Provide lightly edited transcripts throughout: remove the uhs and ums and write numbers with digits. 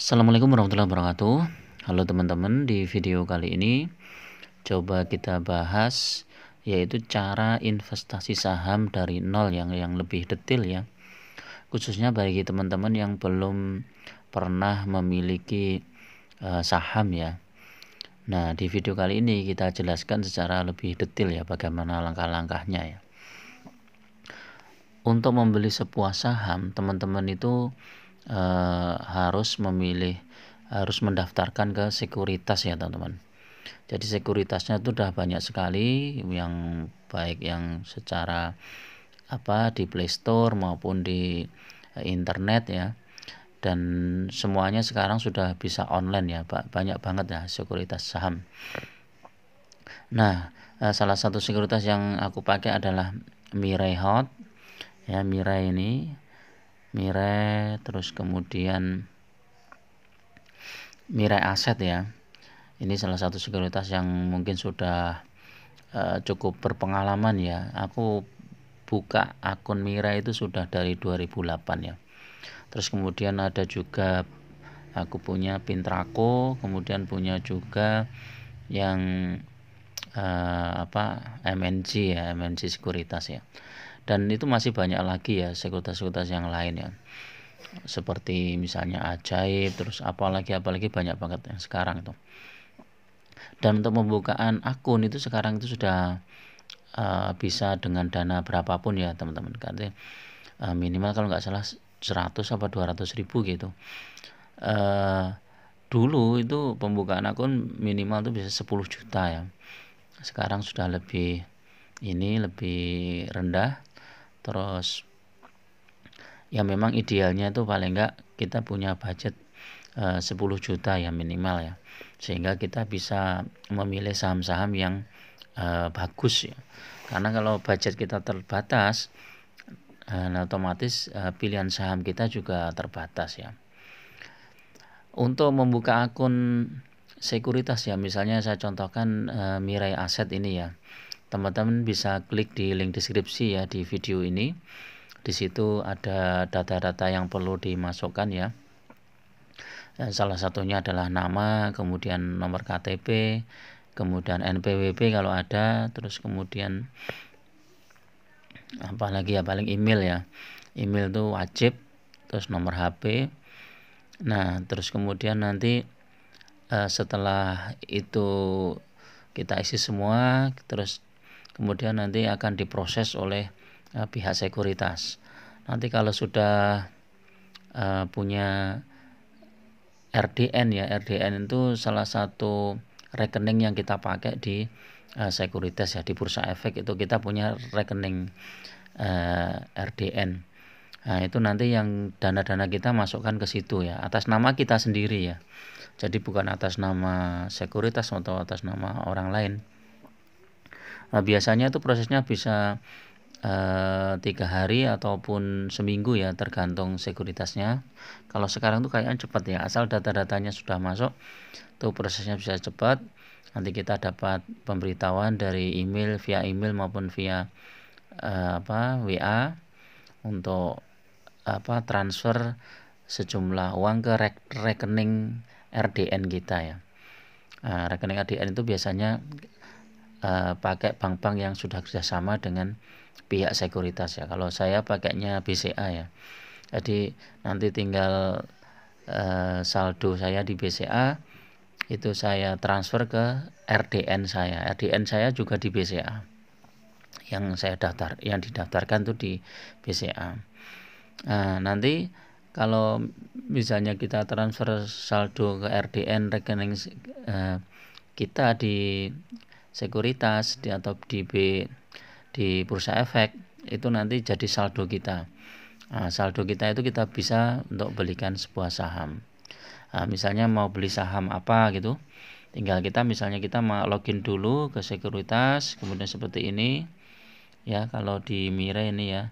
Assalamualaikum warahmatullahi wabarakatuh. Halo teman-teman, di video kali ini coba kita bahas yaitu cara investasi saham dari nol yang lebih detail ya. Khususnya bagi teman-teman yang belum pernah memiliki saham ya. Nah, di video kali ini kita jelaskan secara lebih detail ya bagaimana langkah-langkahnya ya. Untuk membeli sebuah saham, teman-teman itu harus mendaftarkan ke sekuritas ya teman-teman. Jadi sekuritasnya itu udah banyak sekali, yang baik yang secara di Play Store maupun di internet ya. Dan semuanya sekarang sudah bisa online ya, banyak banget ya sekuritas saham. Nah, salah satu sekuritas yang aku pakai adalah Mirai Hot ya. Mirai terus kemudian Mirai Aset ya. Ini salah satu sekuritas yang mungkin sudah cukup berpengalaman ya. Aku buka akun Mirai itu sudah dari 2008 ya. Terus kemudian ada juga aku punya Pintraco, kemudian punya juga yang MNC ya, MNC sekuritas ya. Dan itu masih banyak lagi ya sekuritas-sekuritas yang lain ya. Seperti misalnya Ajaib, terus apalagi banyak banget yang sekarang itu. Dan untuk pembukaan akun itu sekarang itu sudah bisa dengan dana berapapun ya teman-teman. Katanya minimal kalau nggak salah 100 apa 200 ribu gitu. Dulu itu pembukaan akun minimal itu bisa 10 juta ya. Sekarang sudah lebih rendah. Terus ya memang idealnya itu paling enggak kita punya budget 10 juta ya minimal ya, sehingga kita bisa memilih saham-saham yang bagus ya. Karena kalau budget kita terbatas, otomatis pilihan saham kita juga terbatas ya. Untuk membuka akun sekuritas ya, misalnya saya contohkan Mirai Aset ini ya. Teman-teman bisa klik di link deskripsi ya di video ini. Di situ ada data-data yang perlu dimasukkan ya. Salah satunya adalah nama, kemudian nomor KTP, kemudian NPWP kalau ada, terus kemudian paling email ya. Email itu wajib, terus nomor HP. Nah, terus kemudian nanti setelah itu kita isi semua, terus kemudian nanti akan diproses oleh pihak sekuritas. Nanti kalau sudah punya RDN ya, RDN itu salah satu rekening yang kita pakai di sekuritas ya, di Bursa Efek itu kita punya rekening RDN. Nah, itu nanti yang dana-dana kita masukkan ke situ ya, atas nama kita sendiri ya. Jadi bukan atas nama sekuritas atau atas nama orang lain. Nah, biasanya itu prosesnya bisa 3 hari ataupun seminggu ya, tergantung sekuritasnya. Kalau sekarang tuh kayaknya cepat ya, asal data-datanya sudah masuk tuh prosesnya bisa cepat. Nanti kita dapat pemberitahuan dari email, via email maupun via WA untuk transfer sejumlah uang ke rekening RDN kita ya. Rekening RDN itu biasanya pakai bank-bank yang sudah kerjasama dengan pihak sekuritas ya. Kalau saya pakainya BCA ya. Jadi nanti tinggal saldo saya di BCA itu saya transfer ke RDN saya. RDN saya juga di BCA. Yang didaftarkan tuh di BCA. Nah, nanti kalau misalnya kita transfer saldo ke RDN rekening kita di sekuritas atau di Bursa Efek, itu nanti jadi saldo kita. Saldo kita itu kita bisa untuk belikan sebuah saham. Misalnya mau beli saham apa gitu, tinggal kita mau login dulu ke sekuritas, kemudian seperti ini ya. Kalau di Mirai ini ya,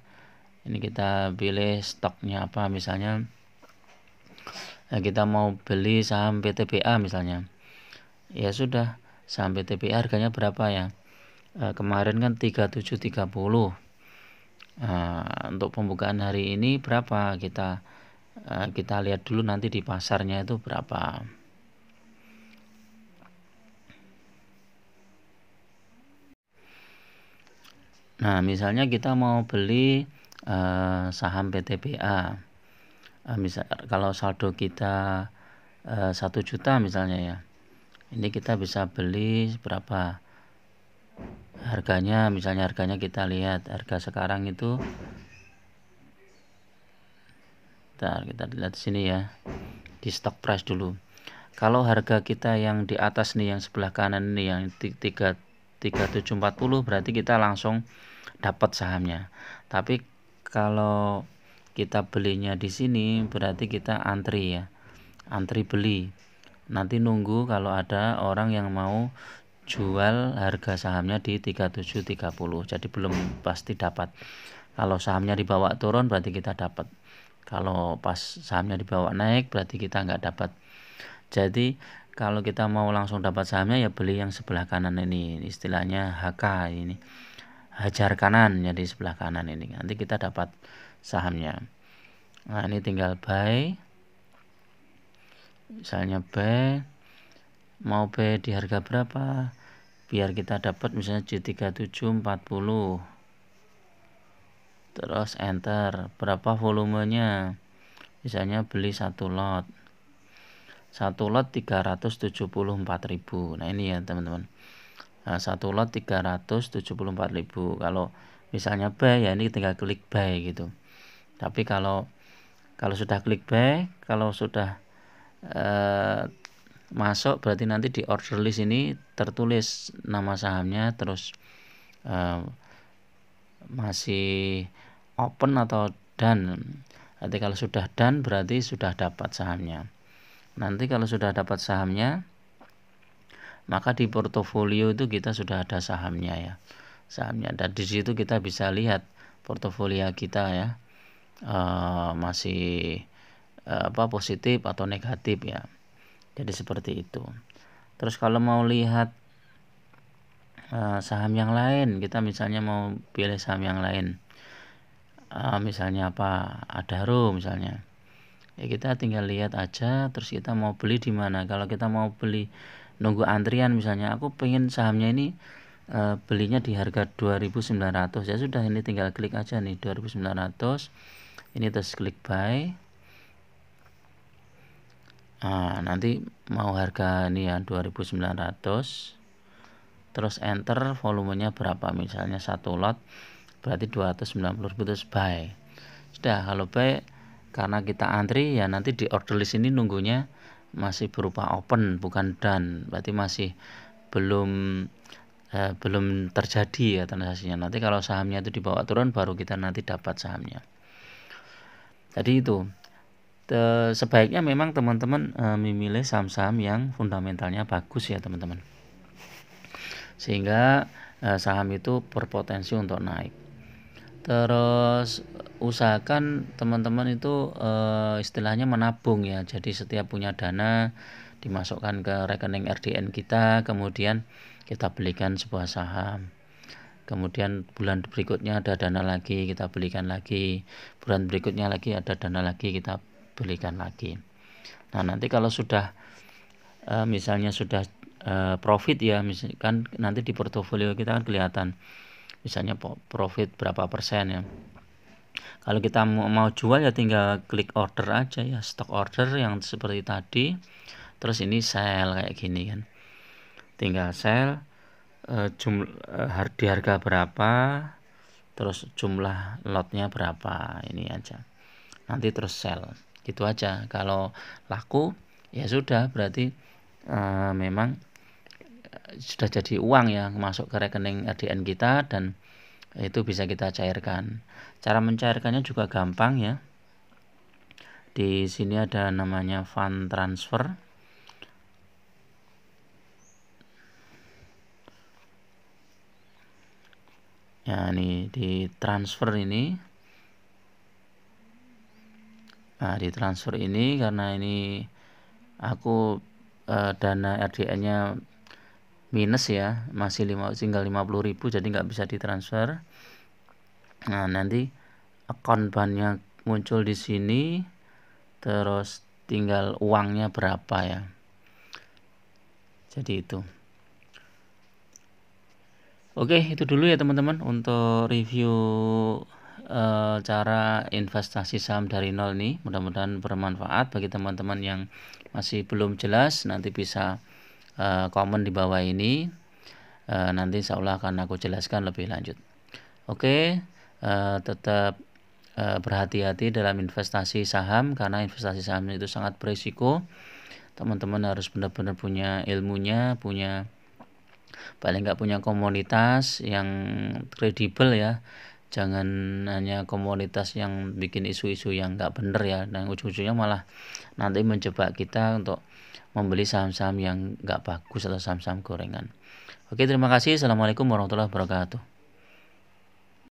ini kita pilih stoknya apa, misalnya kita mau beli saham PTBA misalnya, ya sudah, saham PTBA harganya berapa ya, kemarin kan 37.30. Untuk pembukaan hari ini berapa, kita Kita lihat dulu nanti di pasarnya itu berapa. Nah, misalnya kita mau beli saham PTBA. Misal kalau saldo kita 1 juta misalnya ya. Ini kita bisa beli berapa? Harganya, misalnya harganya kita lihat harga sekarang itu. Kita lihat sini ya, di stock price dulu. Kalau harga kita yang di atas nih, yang sebelah kanan nih, yang 3740, berarti kita langsung dapat sahamnya. Tapi kalau kita belinya di sini berarti kita antri ya, antri beli. Nanti nunggu kalau ada orang yang mau jual harga sahamnya di 3730. Jadi belum pasti dapat. Kalau sahamnya dibawa turun berarti kita dapat. Kalau pas sahamnya dibawa naik berarti kita nggak dapat. Jadi kalau kita mau langsung dapat sahamnya ya beli yang sebelah kanan ini, istilahnya HK ini, hajar kanan, jadi sebelah kanan ini. Nanti kita dapat sahamnya. Nah, ini tinggal buy. Misalnya buy, mau buy di harga berapa? Biar kita dapat misalnya di 3740. Terus enter, berapa volumenya? Misalnya beli 1 lot. 1 lot 374.000. Nah, ini ya teman-teman. Nah, 1 lot 374.000. Kalau misalnya buy ya ini tinggal klik buy gitu. Tapi kalau sudah klik buy, kalau sudah masuk berarti nanti di order list ini tertulis nama sahamnya, terus masih open atau done. Nanti kalau sudah done berarti sudah dapat sahamnya. Nanti kalau sudah dapat sahamnya, maka di portofolio itu kita sudah ada sahamnya ya, sahamnya. Dan di situ kita bisa lihat portofolio kita ya, masih positif atau negatif ya. Jadi seperti itu. Terus kalau mau lihat saham yang lain, kita misalnya mau pilih saham yang lain, misalnya apa, Adaro misalnya, ya kita tinggal lihat aja. Terus kita mau beli di mana. Kalau kita mau beli nunggu antrian, misalnya aku pengen sahamnya ini belinya di harga 2.900, ya sudah, ini tinggal klik aja nih 2.900, ini terus klik buy. Nanti mau harga ini ya 2.900, terus enter, volumenya berapa, misalnya 1 lot berarti 290.000, terus buy. Sudah, kalau buy, karena kita antri ya nanti di order list ini nunggunya masih berupa open bukan done, berarti masih belum terjadi ya transaksinya. Nanti kalau sahamnya itu dibawa turun baru kita nanti dapat sahamnya. Jadi itu sebaiknya memang teman-teman memilih saham-saham yang fundamentalnya bagus ya teman-teman, sehingga saham itu berpotensi untuk naik. Terus usahakan teman-teman itu istilahnya menabung ya. Jadi setiap punya dana dimasukkan ke rekening RDN kita, kemudian kita belikan sebuah saham. Kemudian bulan berikutnya ada dana lagi, kita belikan lagi. Bulan berikutnya lagi ada dana lagi, kita belikan lagi. Nah, nanti kalau sudah misalnya sudah profit ya, misalkan nanti di portofolio kita kan kelihatan misalnya profit berapa persen ya. Kalau kita mau jual ya tinggal klik order aja ya, stock order yang seperti tadi. Terus ini sell kayak gini kan, tinggal sell, di harga berapa, terus jumlah lotnya berapa, ini aja. Nanti terus sell, gitu aja. Kalau laku ya sudah, berarti memang sudah jadi uang ya, masuk ke rekening RDN kita, dan itu bisa kita cairkan. Cara mencairkannya juga gampang ya. Di sini ada namanya fund transfer. Ya, ini di transfer ini. Nah, di transfer ini karena ini aku dana RDN-nya minus ya, masih tinggal 50.000, jadi nggak bisa ditransfer. Nah, nanti account bank-nya muncul di sini. terus tinggal uangnya berapa ya. Jadi itu. Oke, itu dulu ya teman-teman untuk review cara investasi saham dari nol nih. Mudah-mudahan bermanfaat bagi teman-teman yang masih belum jelas. Nanti bisa komen di bawah ini. Nanti insya Allah akan aku jelaskan lebih lanjut. Oke, tetap berhati-hati dalam investasi saham, karena investasi saham itu sangat berisiko. Teman-teman harus benar-benar punya ilmunya, paling nggak punya komunitas yang kredibel ya. Jangan hanya komunitas yang bikin isu-isu yang nggak bener ya, dan ujung-ujungnya malah nanti menjebak kita untuk membeli saham-saham yang nggak bagus atau saham-saham gorengan. Oke, terima kasih. Assalamualaikum warahmatullahi wabarakatuh.